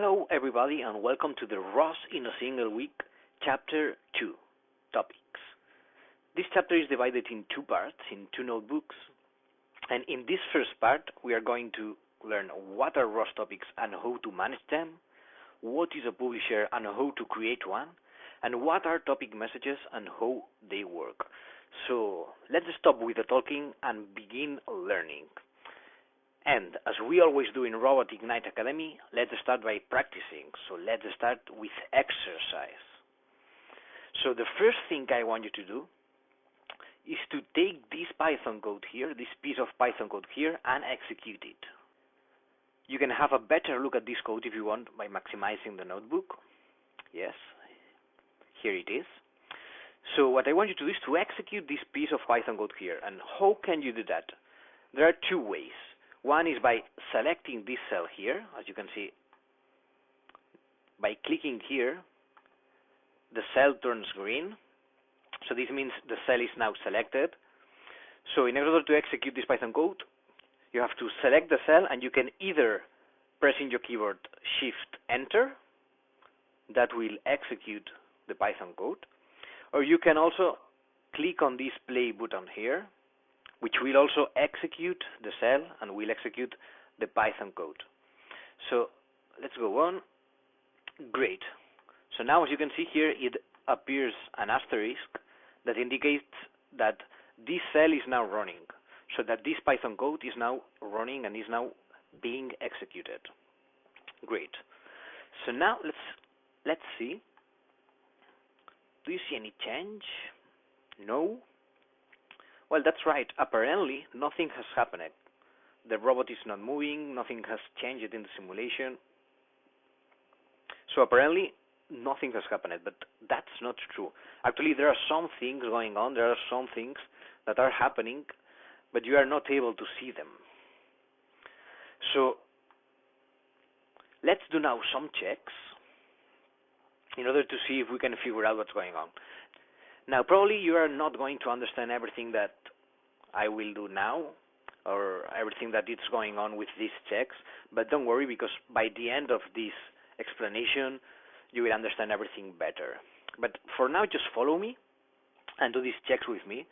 Hello everybody and welcome to the ROS in a Single Week, Chapter 2, Topics. This chapter is divided in two parts, in two notebooks, and in this first part we are going to learn what are ROS topics and how to manage them, what is a publisher and how to create one, and what are topic messages and how they work. So let's stop with the talking and begin learning. And as we always do in Robot Ignite Academy, let's start by practicing. So let's start with exercise. So the first thing I want you to do is to take this Python code here, this piece of Python code here, and execute it. You can have a better look at this code if you want by maximizing the notebook. Yes, here it is. So what I want you to do is to execute this piece of Python code here. And how can you do that? There are two ways. One is by selecting this cell here, as you can see. By clicking here, the cell turns green. So this means the cell is now selected. So in order to execute this Python code, you have to select the cell, and you can either press in your keyboard Shift-Enter, that will execute the Python code, or you can also click on this play button here, which will also execute the cell and will execute the Python code. So let's go on. Great. So now as you can see here, it appears an asterisk that indicates that this cell is now running, so that this Python code is now running and is now being executed. Great. So now let's see. Do you see any change? No? Well, that's right. Apparently, nothing has happened. The robot is not moving, nothing has changed in the simulation. So apparently, nothing has happened, but that's not true. Actually, there are some things going on, there are some things that are happening, but you are not able to see them. So, let's do now some checks in order to see if we can figure out what's going on. Now, probably you are not going to understand everything that I will do now, or everything that is going on with these checks, but don't worry, because by the end of this explanation, you will understand everything better. But for now, just follow me and do these checks with me.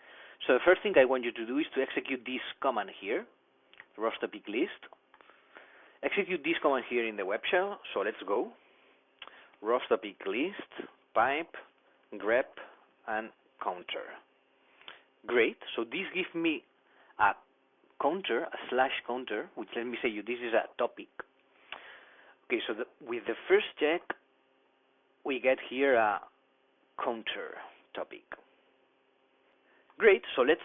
So the first thing I want you to do is to execute this command here, ROS topic list. Execute this command here in the web shell. So let's go. ROS topic list, pipe, grep, and counter. Great. So this gives me a counter, a slash counter, which let me say you this is a topic. Okay, so with the first check, we get here a counter topic. Great. So let's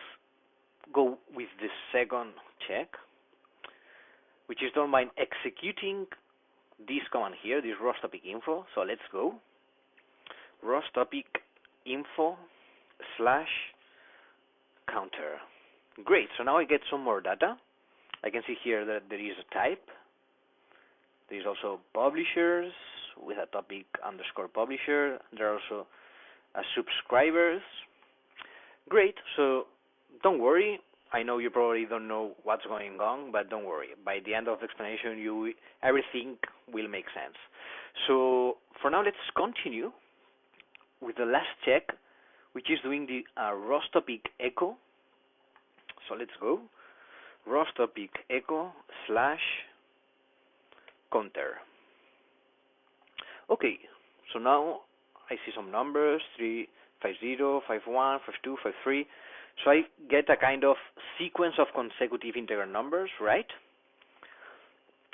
go with the second check, which is done by executing this command here, this ROS topic info. So let's go. ROS topic info slash counter. Great. So now I get some more data. I can see here that there is a type. There is also publishers with a topic underscore publisher. There are also subscribers. Great. So don't worry. I know you probably don't know what's going on, but don't worry. By the end of the explanation, everything will make sense. So for now, let's continue with the last check, which is doing the ROS topic echo. So let's go. ROS topic echo slash counter. Okay, so now I see some numbers, 350, 51, 52, 53. So I get a kind of sequence of consecutive integer numbers, right?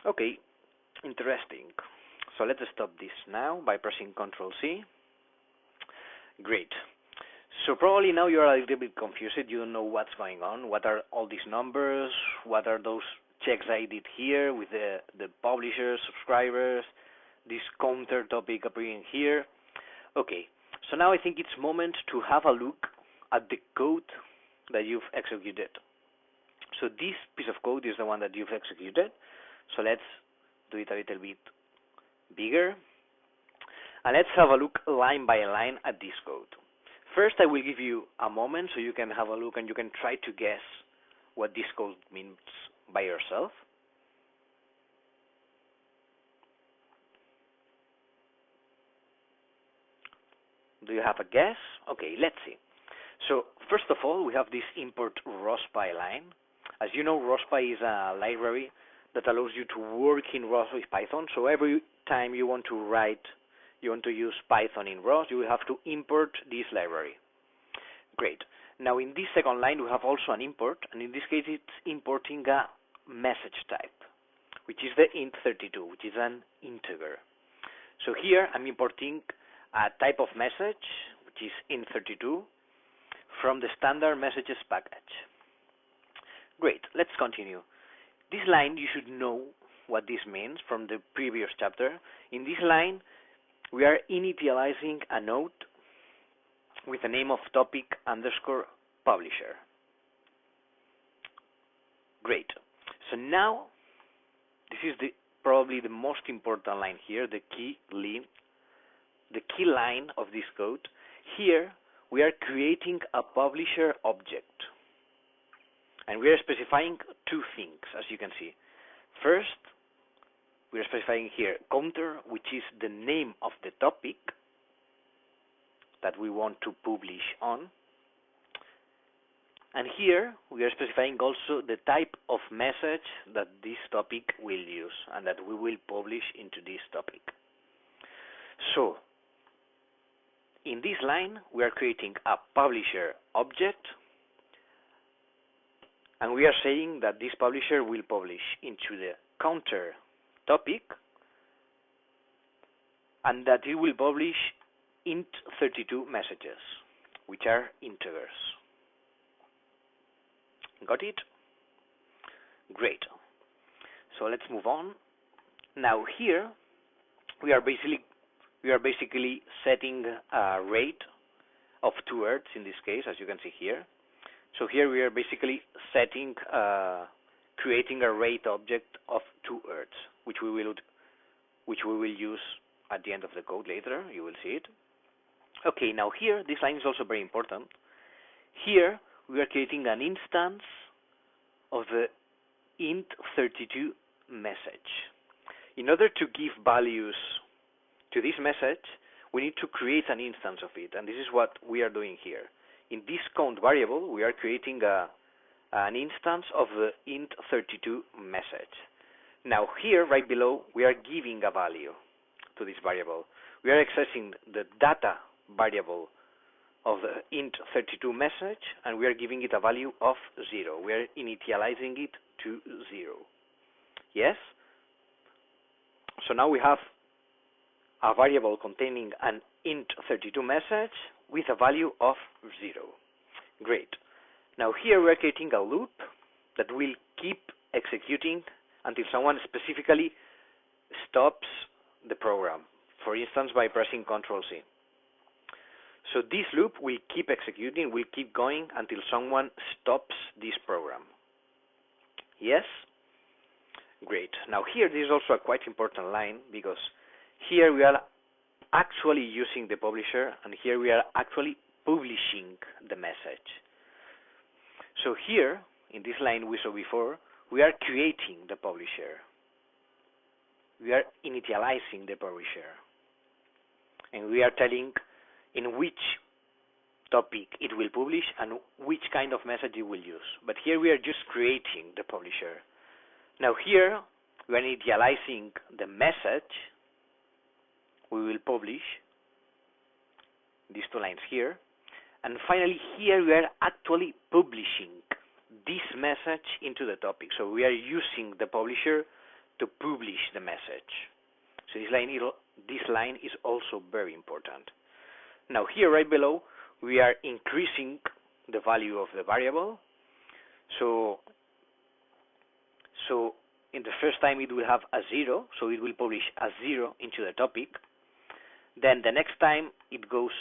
Okay, interesting. So let's stop this now by pressing Ctrl C. Great. So probably now you are a little bit confused. You don't know what's going on. What are all these numbers? What are those checks I did here with the publishers, subscribers, this counter topic appearing here? Okay. So now I think it's moment to have a look at the code that you've executed. So this piece of code is the one that you've executed. So let's do it a little bit bigger. And let's have a look line by line at this code. First, I will give you a moment so you can have a look and you can try to guess what this code means by yourself. Do you have a guess? Okay, let's see. So first of all, we have this import ROSPy line. As you know, ROSPy is a library that allows you to work in ROS with Python. So every time you want to use Python in ROS, you will have to import this library. Great. Now in this second line, we have also an import, and in this case, it's importing a message type, which is the int32, which is an integer. So here, I'm importing a type of message, which is int32, from the standard messages package. Great, let's continue. This line, you should know what this means from the previous chapter. In this line, we are initializing a node with the name of topic underscore publisher. Great. So now, this is probably the most important line here, the key line of this code. Here, we are creating a publisher object. And we are specifying two things, as you can see. First, we are specifying here counter, which is the name of the topic that we want to publish on. And here, we are specifying also the type of message that this topic will use and that we will publish into this topic. So, in this line, we are creating a publisher object, and we are saying that this publisher will publish into the counter topic, and that it will publish int32 messages, which are integers. Got it? Great. So let's move on. Now here, we are basically setting a rate of 2 Hz in this case, as you can see here. So here we are basically setting, creating a rate object of 2 Hz, which we will use at the end of the code later. You will see it. Okay, now here this line is also very important. Here we are creating an instance of the int32 message. In order to give values to this message, we need to create an instance of it, and this is what we are doing here. In this count variable, we are creating an instance of the int32 message. Now here, right below, we are giving a value to this variable. We are accessing the data variable of the int32 message, and we are giving it a value of 0. We are initializing it to 0. Yes? So now we have a variable containing an int32 message with a value of 0. Great. Now here we are creating a loop that will keep executing until someone specifically stops the program, for instance by pressing Ctrl+C. So this loop will keep executing, will keep going until someone stops this program. Yes? Great. Now here this is also a quite important line, because here we are actually using the publisher, and here we are actually publishing the message. So here, in this line we saw before, we are creating the publisher. We are initializing the publisher. And we are telling in which topic it will publish and which kind of message it will use. But here we are just creating the publisher. Now here, we are initializing the message we will publish, these 2 lines here. And finally, here we are actually publishing this message into the topic. So we are using the publisher to publish the message. So this line is also very important. Now here, right below, we are increasing the value of the variable. So in the first time it will have a 0, so it will publish a 0 into the topic. Then the next time it goes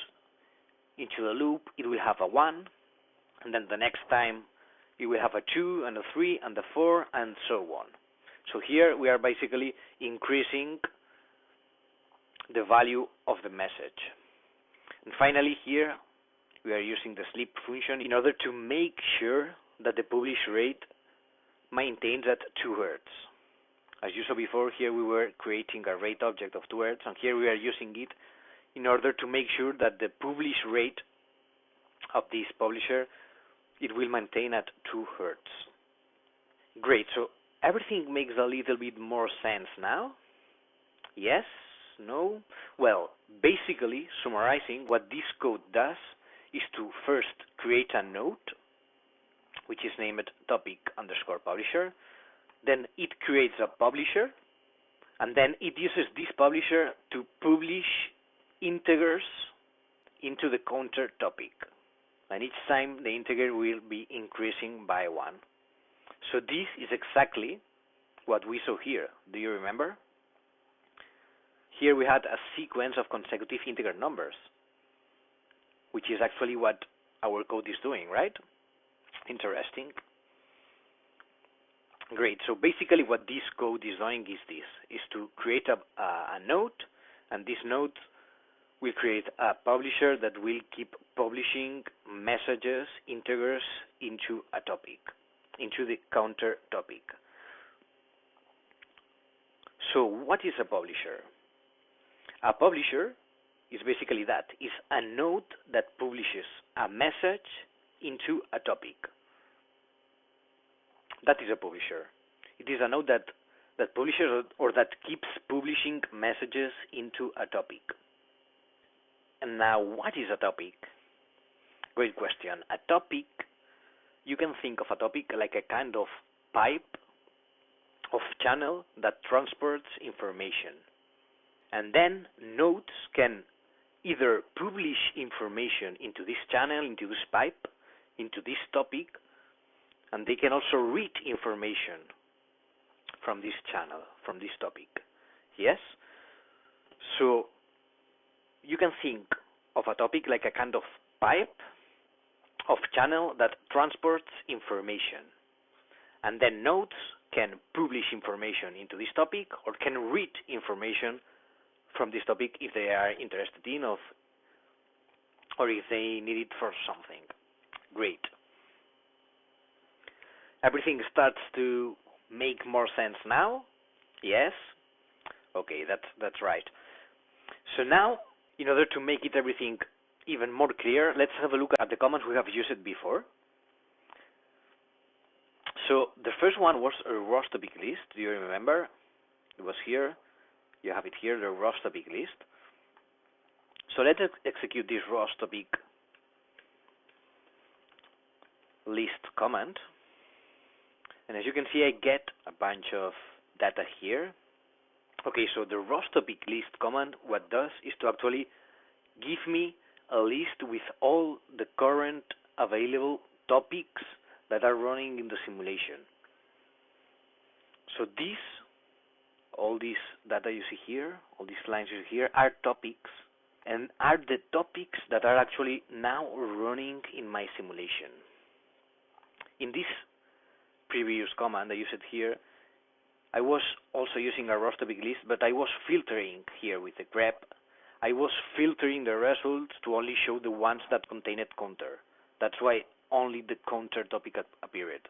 into the loop, it will have a 1, and then the next time it will have a 2 and a 3 and a 4 and so on. So here we are basically increasing the value of the message. And finally here we are using the sleep function in order to make sure that the publish rate maintains at 2 Hz. As you saw before, here we were creating a rate object of 2 Hz, and here we are using it in order to make sure that the publish rate of this publisher, it will maintain at 2 Hertz. Great, so everything makes a little bit more sense now? Yes? No? Well, basically, summarizing, what this code does is to first create a node, which is named topic_publisher. Then it creates a publisher, and then it uses this publisher to publish integers into the counter topic. And each time the integer will be increasing by 1. So this is exactly what we saw here. Do you remember? Here we had a sequence of consecutive integer numbers, which is actually what our code is doing, right? Interesting. Great. So basically what this code is doing is to create a node, and this node will create a publisher that will keep publishing messages, integers into a topic, into the counter topic. So what is a publisher? A publisher is basically that. It's a node that publishes a message into a topic. That is a publisher. It is a node that publishes or that keeps publishing messages into a topic. And now, what is a topic? Great question. A topic, you can think of a topic like a kind of pipe of channel that transports information. And then nodes can either publish information into this channel, into this pipe, into this topic, and they can also read information from this channel, from this topic. Yes? So you can think of a topic like a kind of pipe of channel that transports information. And then nodes can publish information into this topic or can read information from this topic if they are interested in or if they need it for something. Great. Everything starts to make more sense now? Yes? Okay, that's right. So now, in order to make everything even more clear, let's have a look at the commands we have used before. So the first one was a ROS topic list. Do you remember? It was here. You have it here, the ROS topic list. So let's execute this ROS topic list command. And as you can see, I get a bunch of data here. Okay, so the ROS topic list command, what does is to actually give me a list with all the current available topics that are running in the simulation. So all these data you see here, all these lines you see here are topics, and are the topics that are actually now running in my simulation. In this previous command I used here, I was also using a ROS topic list, but I was filtering here with the grep. I was filtering the results to only show the ones that contained counter. That's why only the counter topic appeared.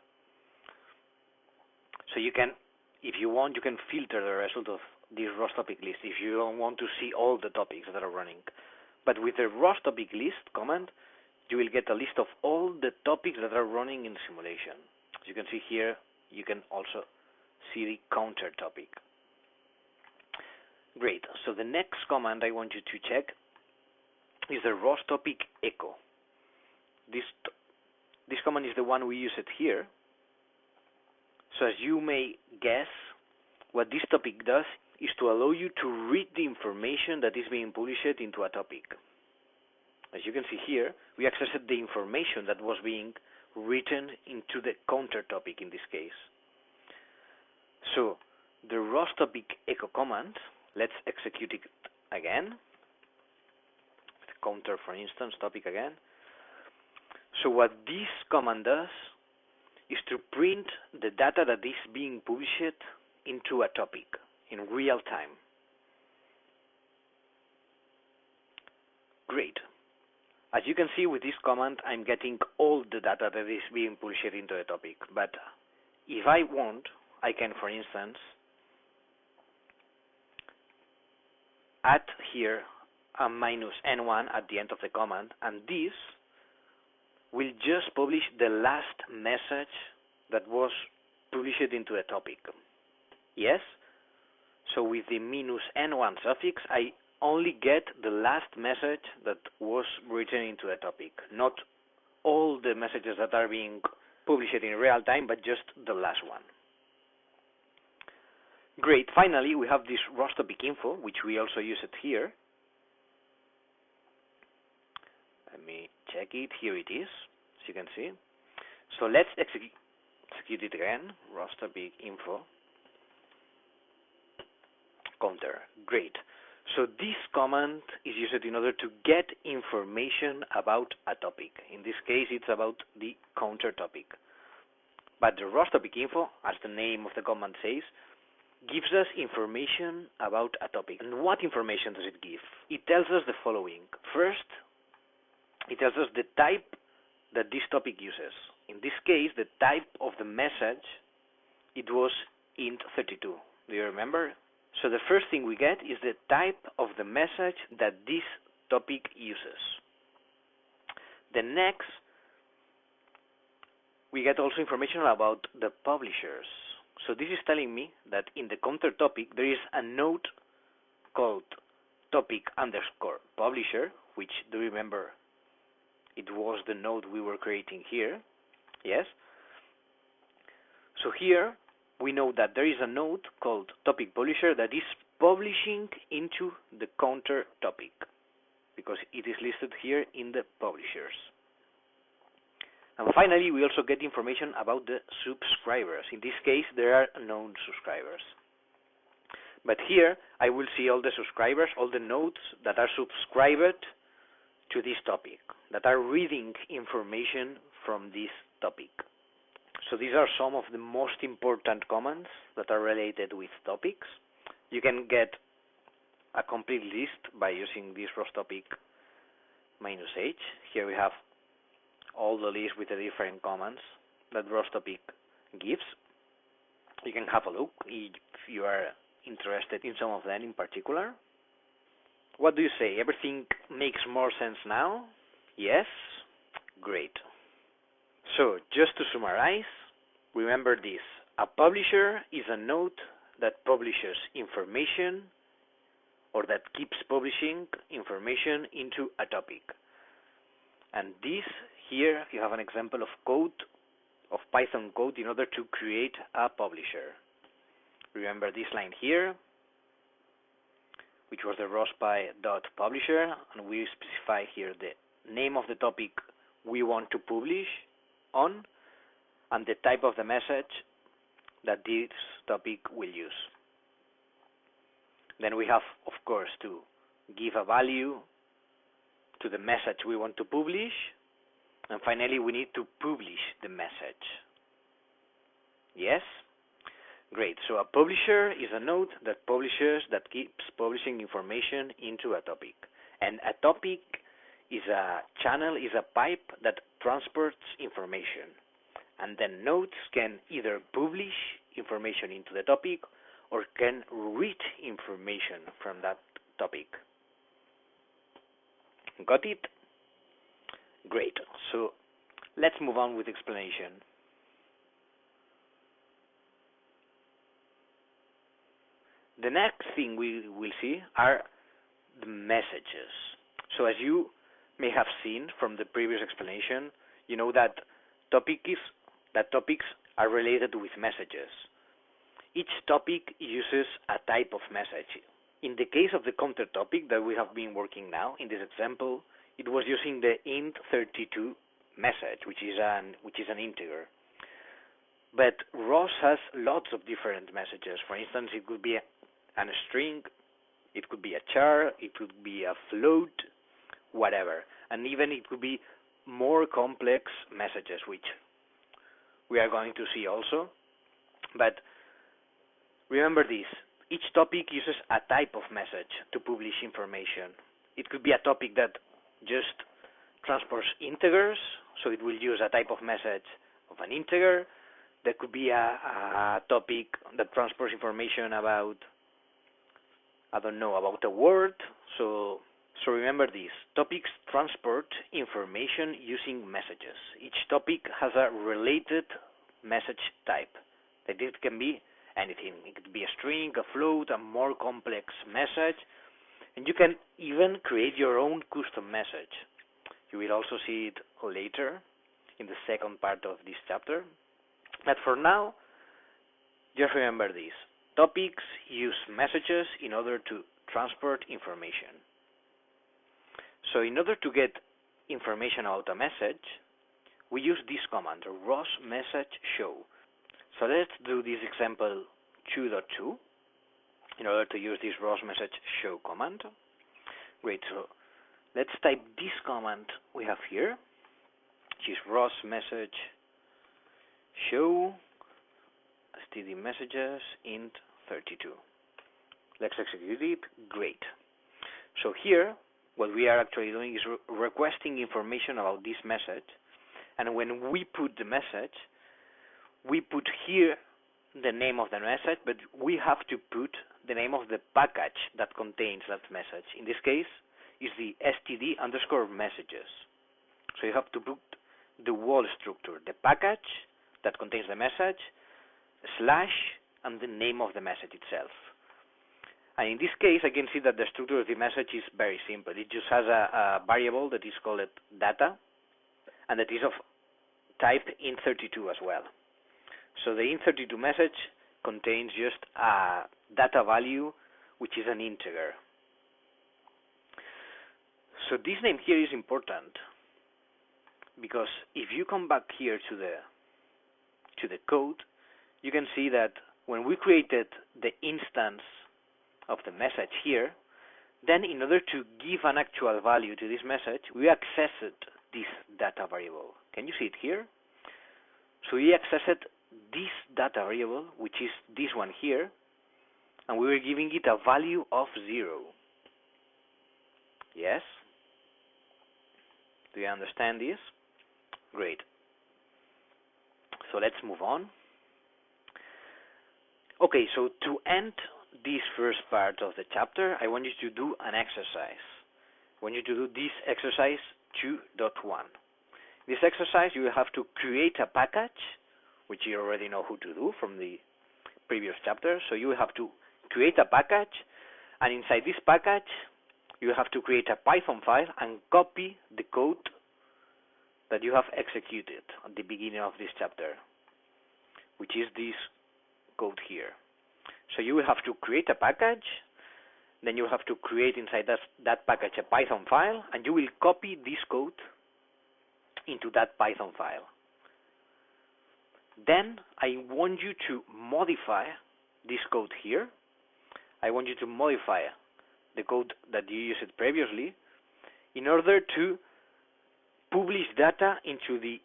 So you can, if you want, you can filter the result of this ROS topic list if you don't want to see all the topics that are running. But with the ROS topic list command, you will get a list of all the topics that are running in the simulation. As you can see here, you can also see the counter topic. Great. So the next command I want you to check is the ROS topic echo. This command is the one we used here. So as you may guess, what this topic does is to allow you to read the information that is being published into a topic. As you can see here, we accessed the information that was being written into the counter topic in this case. So the ROS topic echo command, let's execute it again. The counter, for instance, topic again. So what this command does is to print the data that is being published into a topic in real time. Great. As you can see with this command, I'm getting all the data that is being published into a topic. But if I want, I can, for instance, add here a minus N1 at the end of the command, and this will just publish the last message that was published into a topic. Yes? So with the minus N1 suffix, I only get the last message that was written into a topic, not all the messages that are being published in real time, but just the last one. Great. Finally, we have this ROS topic info, which we also use it here. Let me check it. Here it is, as you can see. So let's execute it again. ROS topic info counter. Great. So this command is used in order to get information about a topic. In this case, it's about the counter topic. But the ROS topic info, as the name of the command says, gives us information about a topic. And what information does it give? It tells us the following. First, it tells us the type that this topic uses. In this case, the type of the message, it was int32. Do you remember? So the first thing we get is the type of the message that this topic uses. The next, we get also information about the publishers. So this is telling me that in the counter topic there is a node called topic_publisher, which, do you remember, it was the node we were creating here. Yes? So here we know that there is a node called topic publisher that is publishing into the counter topic, because it is listed here in the publishers. And finally, we also get information about the subscribers. In this case, there are known subscribers. But here, I will see all the subscribers, all the nodes that are subscribed to this topic, that are reading information from this topic. So these are some of the most important commands that are related with topics. You can get a complete list by using this ROS topic -h. Here we have all the list with the different commands that ROS topic gives. You can have a look if you are interested in some of them in particular. What do you say? Everything makes more sense now? Yes? Great. So, just to summarize, remember this. A publisher is a node that publishes information or that keeps publishing information into a topic. And this here, you have an example of code, of Python code, in order to create a publisher. Remember this line here, which was the ROSPy.publisher, and we specify here the name of the topic we want to publish on, and the type of the message that this topic will use. Then we have, of course, to give a value to the message we want to publish, and finally we need to publish the message. Yes? Great. So a publisher is a node that publishes, that keeps publishing information into a topic. And a topic is a channel, is a pipe that transports information. And then nodes can either publish information into the topic or can read information from that topic. Got it? Great. So let's move on with explanation. The next thing we will see are the messages. So as you may have seen from the previous explanation, you know that topics are related with messages. Each topic uses a type of message. In the case of the counter topic that we have been working now, in this example, it was using the int32 message, which is an integer. But ROS has lots of different messages. For instance, it could be a string, it could be a char, it could be a float, whatever. And even it could be more complex messages, which we are going to see also. But remember this, each topic uses a type of message to publish information. It could be a topic that just transports integers, so it will use a type of message of an integer. There could be a topic that transports information about, I don't know, about a word, so So remember this, topics transport information using messages. Each topic has a related message type. That it can be anything. It could be a string, a float, a more complex message, and you can even create your own custom message. You will also see it later in the second part of this chapter. But for now, just remember this. Topics use messages in order to transport information. So in order to get information about a message, we use this command, ROS message show. So let's do this example 2.2 in order to use this ROS message show command. Great, so let's type this command we have here, which is ROS message show std messages int 32. Let's execute it. Great. So here, what we are actually doing is requesting information about this message, and when we put the message, we put here the name of the message, but we have to put the name of the package that contains that message. In this case, is the std_messages. So you have to put the whole structure, the package that contains the message, slash, and the name of the message itself. And in this case, I can see that the structure of the message is very simple. It just has a variable that is called data, and that is of type int32 as well. So the int32 message contains just a data value, which is an integer. So this name here is important, because if you come back here to the code, you can see that when we created the instance of the message here, then in order to give an actual value to this message, we accessed this data variable. Can you see it here? So we accessed this data variable, which is this one here, and we were giving it a value of 0. Yes? Do you understand this? Great. So let's move on. Okay, so to end this first part of the chapter, I want you to do an exercise. I want you to do this exercise 2.1. This exercise, you will have to create a package, which you already know how to do from the previous chapter. So you will have to create a package, and inside this package, you have to create a Python file and copy the code that you have executed at the beginning of this chapter, which is this code here. So you will have to create a package, then you have to create inside that package a Python file, and you will copy this code into that Python file. Then I want you to modify this code here. I want you to modify the code that you used previously in order to publish data into the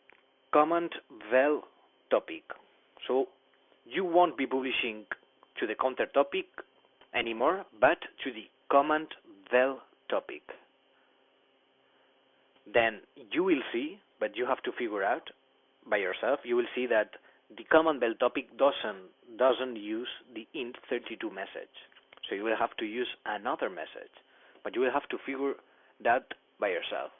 command val topic. So you won't be publishing to the counter topic anymore, but to the command val topic. Then you will see, but you have to figure out by yourself, you will see that the command val topic doesn't use the int32 message. So you will have to use another message, but you will have to figure that by yourself.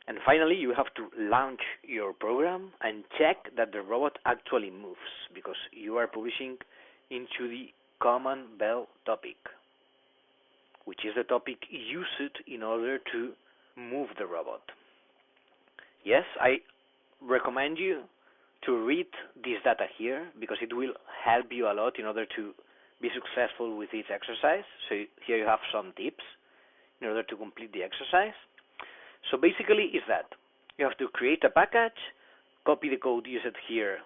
And finally, you have to launch your program and check that the robot actually moves, because you are publishing into the command val topic, which is the topic used in order to move the robot. Yes, I recommend you to read this data here, because it will help you a lot in order to be successful with this exercise. So here you have some tips in order to complete the exercise. So basically is that you have to create a package, copy the code used here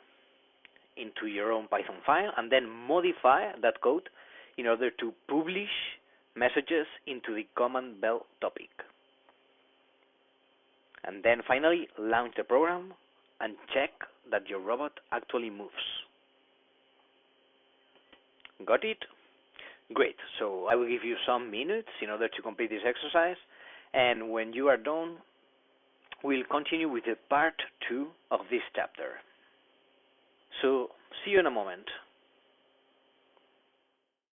into your own Python file, and then modify that code in order to publish messages into the command val topic. And then finally launch the program and check that your robot actually moves. Got it? Great. So I will give you some minutes in order to complete this exercise, and when you are done, we'll continue with the part 2 of this chapter. So see you in a moment.